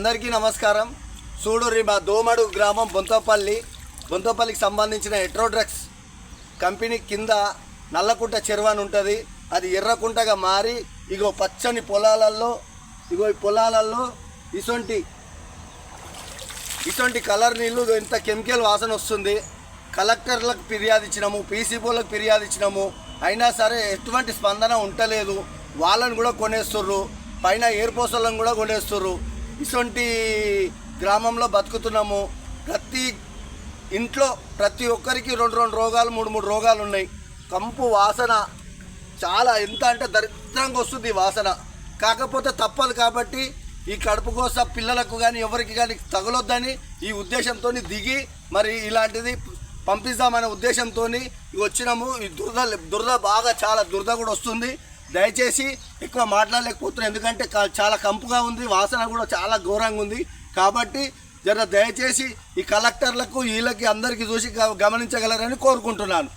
అందరికీ నమస్కారం. చూడుర్రి మా దోమడు గ్రామం బొంతపల్లికి సంబంధించిన ఎట్రోడ్రగ్స్ కంపెనీ కింద నల్లకుంట చెరువు అని ఉంటుంది. అది ఎర్రకుంటగా మారి ఇగో పచ్చని పొలాలలో ఈ పొలాలలో ఇసొంటి కలర్ నీళ్ళు ఇంత కెమికల్ వాసన వస్తుంది. కలెక్టర్లకు ఫిర్యాదు ఇచ్చినాము, పీసీబోలకు ఫిర్యాదు ఇచ్చినాము, అయినా సరే ఎటువంటి స్పందన ఉండలేదు. వాళ్ళని కూడా కొనేస్తుర్రు, పైన ఎయిర్పోర్ట్లను కూడా కొనేస్తుర్రు. ఇసొంటి గ్రామంలో బతుకుతున్నాము. ప్రతి ఇంట్లో ప్రతి ఒక్కరికి 2 రోగాలు 3 రోగాలు ఉన్నాయి. కంపు వాసన చాలా ఎంత అంటే దరిద్రంగా వస్తుంది వాసన. కాకపోతే తప్పదు కాబట్టి ఈ కడుపు కోస పిల్లలకు కానీ ఎవరికి కానీ తగలొద్దని ఈ ఉద్దేశంతో దిగి మరి ఇలాంటిది పంపిస్తామనే ఉద్దేశంతో వచ్చినాము. ఈ దురద బాగా చాలా దురద కూడా వస్తుంది. దయచేసి ఎక్కువ మాట్లాడలేకపోతున్నాం, ఎందుకంటే చాలా కంపుగా ఉంది, వాసన కూడా చాలా ఘోరంగా ఉంది. కాబట్టి దయచేసి ఈ కలెక్టర్లకు వీళ్ళకి అందరికీ చూసి గమనించగలరని కోరుకుంటున్నాను.